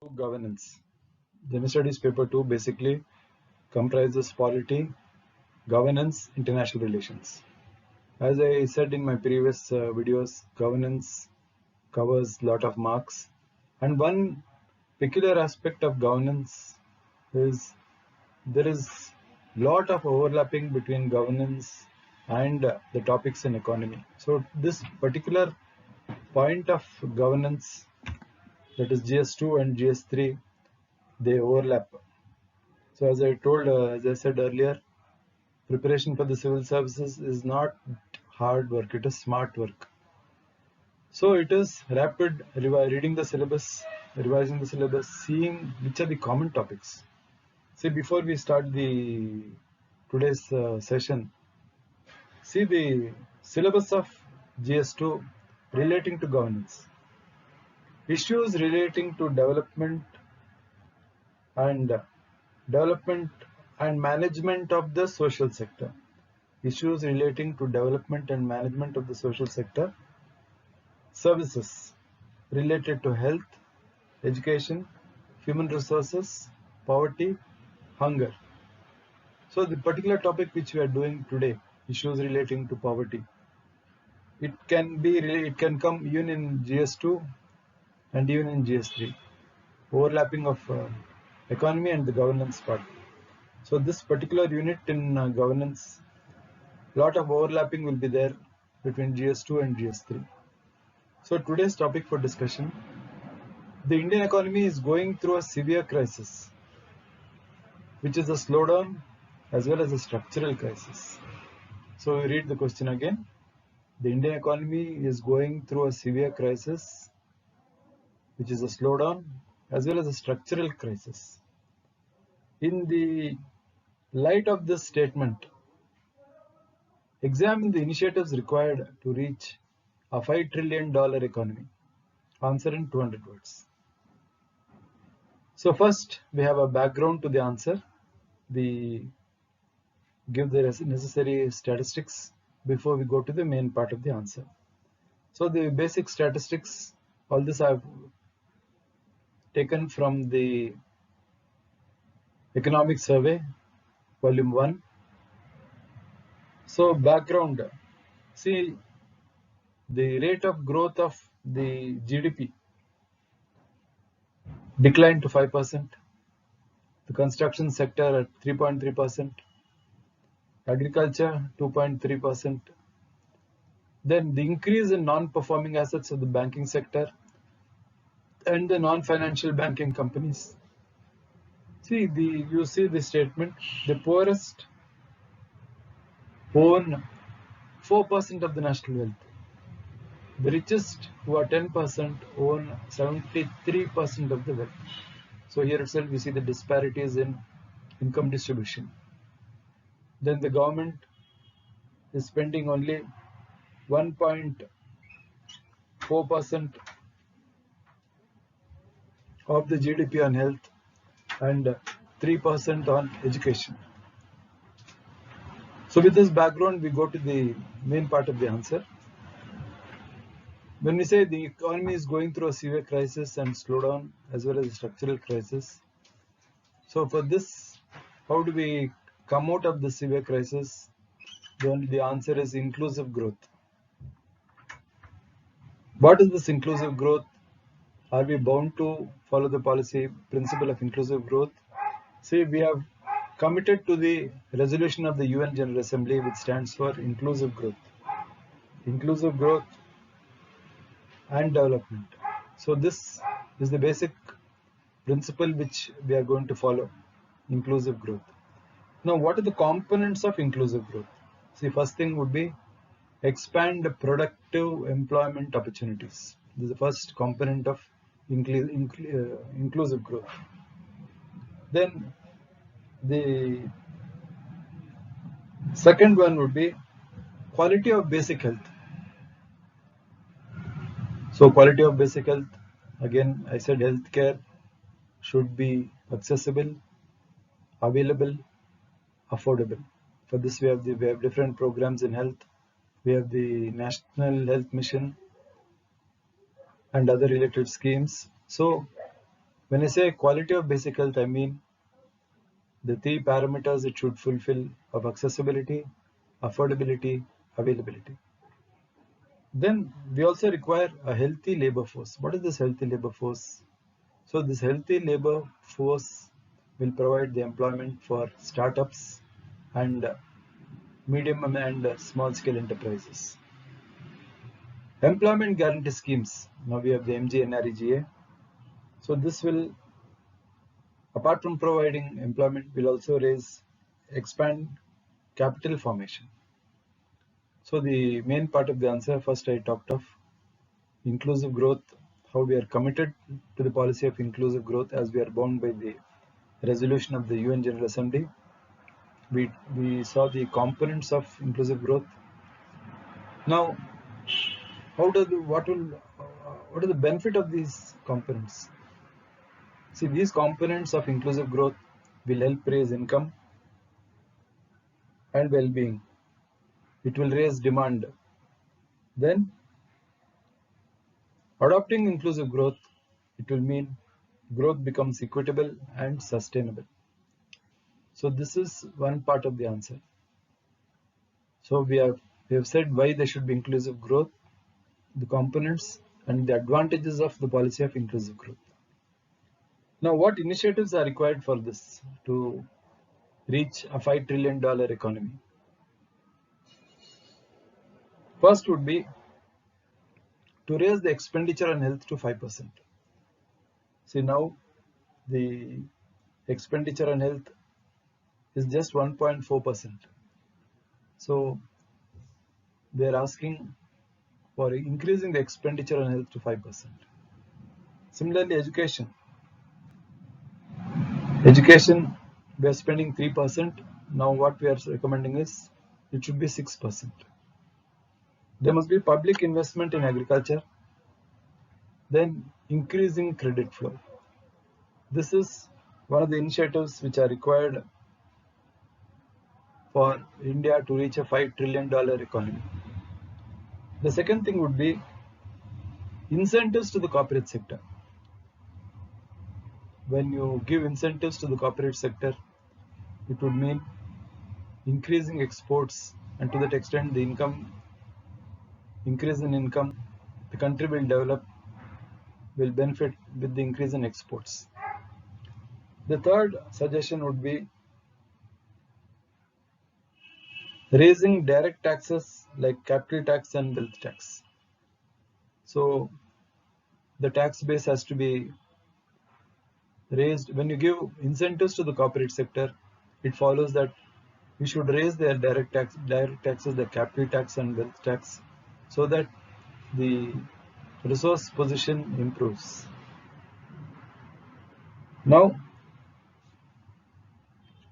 Governance. General Studies Paper 2 basically comprises polity, governance, international relations. As I said in my previous videos, governance covers a lot of marks, and one peculiar aspect of governance is there is lot of overlapping between governance and the topics in economy. So this particular point of governance, that is GS2 and GS3, they overlap. So as I said earlier, preparation for the civil services is not hard work, it is smart work. So it is rapid reading the syllabus, revising the syllabus, seeing which are the common topics. See, before we start the today's session, see the syllabus of GS2 relating to governance. Issues relating to and development and management of the social sector. Issues relating to development and management of the social sector. Services related to health, education, human resources, poverty, hunger. So the particular topic which we are doing today, issues relating to poverty, it can come even in GS2 and even in GS3, overlapping of economy and the governance part. So this particular unit in governance, lot of overlapping will be there between GS2 and GS3. So today's topic for discussion, the Indian economy is going through a severe crisis, which is a slowdown as well as a structural crisis. So we read the question again. The Indian economy is going through a severe crisis, which is a slowdown as well as a structural crisis. In the light of this statement, examine the initiatives required to reach a $5 trillion economy. Answer in 200 words. So first, we have a background to the answer. Give the necessary statistics before we go to the main part of the answer. So the basic statistics, all this I've taken from the Economic Survey, Volume 1. So background, see the rate of growth of the GDP declined to 5%, the construction sector at 3.3%, agriculture 2.3%. Then the increase in non-performing assets of the banking sector and the non-financial banking companies. You see the statement, the poorest own 4% of the national wealth. The richest, who are 10%, own 73% of the wealth. So here itself we see the disparities in income distribution. Then the government is spending only 1.4% of the GDP on health and 3% on education. So with this background, we go to the main part of the answer. When we say the economy is going through a severe crisis and slowdown as well as a structural crisis, so for this, how do we come out of the severe crisis? The answer is inclusive growth. What is this inclusive growth? Are we bound to follow the policy principle of inclusive growth? See, we have committed to the resolution of the UN General Assembly, which stands for inclusive growth. Inclusive growth and development. So this is the basic principle which we are going to follow, inclusive growth. Now, what are the components of inclusive growth? See, first thing would be expand productive employment opportunities. This is the first component of inclusive growth. Then the second one would be quality of basic health. So quality of basic health, again I said healthcare should be accessible, available, affordable. For this we have different programs in health. We have the National Health Mission and other related schemes. So When I say quality of basic health, I mean the three parameters it should fulfill of accessibility, affordability, availability. Then we also require a healthy labor force. What is this healthy labor force? So this healthy labor force will provide the employment for startups and medium and small scale enterprises. Employment guarantee schemes. Now we have the MGNREGA. So this will, apart from providing employment, will also expand capital formation. So the main part of the answer, first I talked of inclusive growth, how we are committed to the policy of inclusive growth as we are bound by the resolution of the UN General Assembly. We saw the components of inclusive growth. Now, what is the benefit of these components? See, these components of inclusive growth will help raise income and well-being. It will raise demand. Then, adopting inclusive growth, it will mean growth becomes equitable and sustainable. So this is one part of the answer. So we have said why there should be inclusive growth, the components, and the advantages of the policy of inclusive growth. Now, what initiatives are required for this to reach a $5 trillion economy? First would be to raise the expenditure on health to 5%. See, now the expenditure on health is just 1.4%. So they are asking for increasing the expenditure on health to 5%. Similarly, education, we are spending 3%. Now what we are recommending is it should be 6%. There must be public investment in agriculture, then increasing credit flow. This is one of the initiatives which are required for India to reach a $5 trillion economy. The second thing would be incentives to the corporate sector. When you give incentives to the corporate sector, it would mean increasing exports, and to that extent the increase in income, the country will develop, will benefit with the increase in exports. The third suggestion would be raising direct taxes like capital tax and wealth tax. So the tax base has to be raised. When you give incentives to the corporate sector, it follows that we should raise their direct taxes, the capital tax and wealth tax, so that the resource position improves. Now,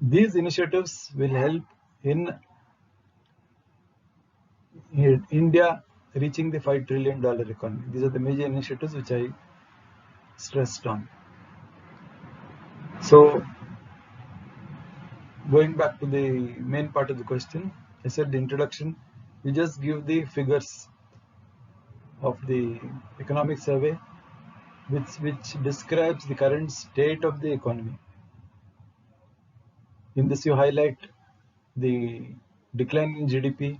these initiatives will help in India reaching the $5 trillion economy. These are the major initiatives which I stressed on. So, going back to the main part of the question, I said the introduction, we just give the figures of the economic survey which describes the current state of the economy. In this you highlight the decline in GDP,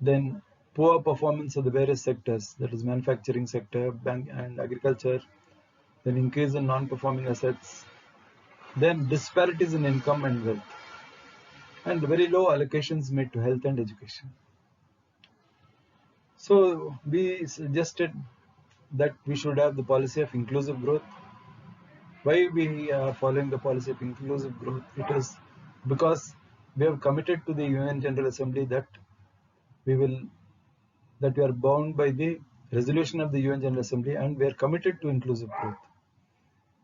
then poor performance of the various sectors, that is manufacturing sector, bank and agriculture, then increase in non-performing assets, then disparities in income and wealth, and very low allocations made to health and education. So we suggested that we should have the policy of inclusive growth. Why we are following the policy of inclusive growth? It is because we have committed to the UN General Assembly that we are bound by the resolution of the UN General Assembly, and we are committed to inclusive growth.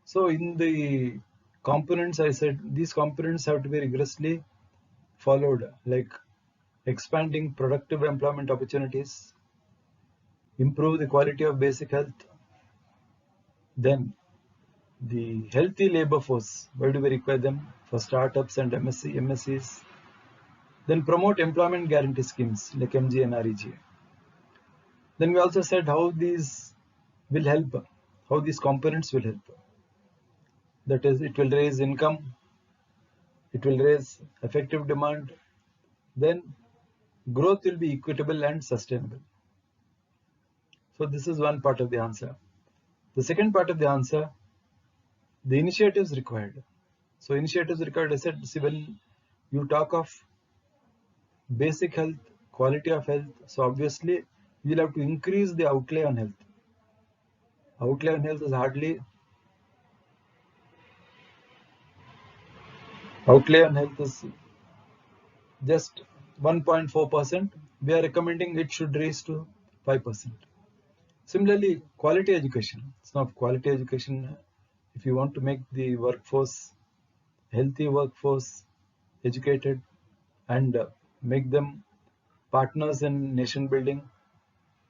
So in the components, I said these components have to be rigorously followed, like expanding productive employment opportunities, improve the quality of basic health, then the healthy labor force. Why do we require them? For startups and MSCs. Then promote employment guarantee schemes like MG and REG. Then we also said how these will help, how these components will help. That is, it will raise income, it will raise effective demand, then growth will be equitable and sustainable. So this is one part of the answer. The second part of the answer, the initiatives required. So initiatives required, I said, see, when you talk of basic health, quality of health, so obviously you'll have to increase the outlay on health. Outlay on health is hardly, outlay on health is just 1.4%. We are recommending it should raise to 5%. Similarly, quality education. It's not quality education. If you want to make the workforce, healthy workforce, educated, and make them partners in nation building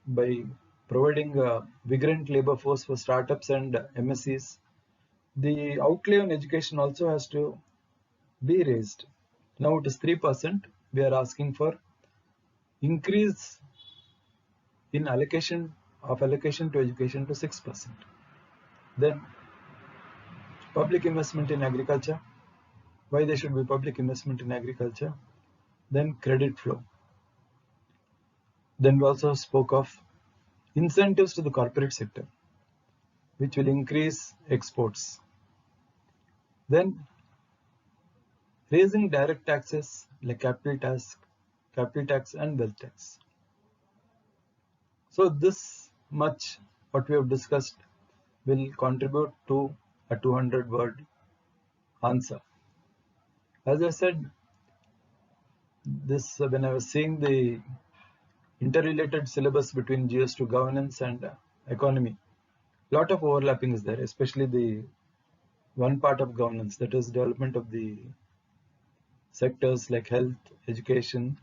by providing a vigorant labor force for startups and MSCs, the outlay on education also has to be raised. Now it is 3%. We are asking for increase in allocation to education to 6%. Then public investment in agriculture. Why there should be public investment in agriculture? Then credit flow. Then we also spoke of incentives to the corporate sector, which will increase exports. Then raising direct taxes like capital tax and wealth tax. So this much what we have discussed will contribute to a 200-word answer. As I said, this when I was seeing the interrelated syllabus between GS2 governance and economy, lot of overlapping is there, especially the one part of governance, that is development of the sectors like health, education,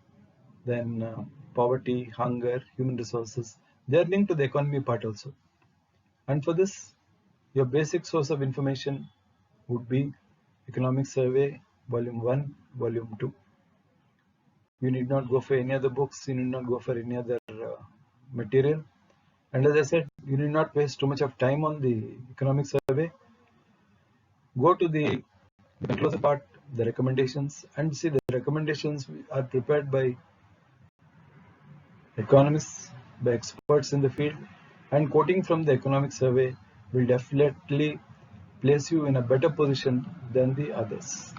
then poverty, hunger, human resources. They are linked to the economy part also. And for this, your basic source of information would be Economic Survey, Volume 1, Volume 2. You need not go for any other books, you need not go for any other material. And as I said, you need not waste too much of time on the Economic Survey. Go to the closer part, the recommendations, and see the recommendations are prepared by economists, by experts in the field, and quoting from the Economic Survey will definitely place you in a better position than the others.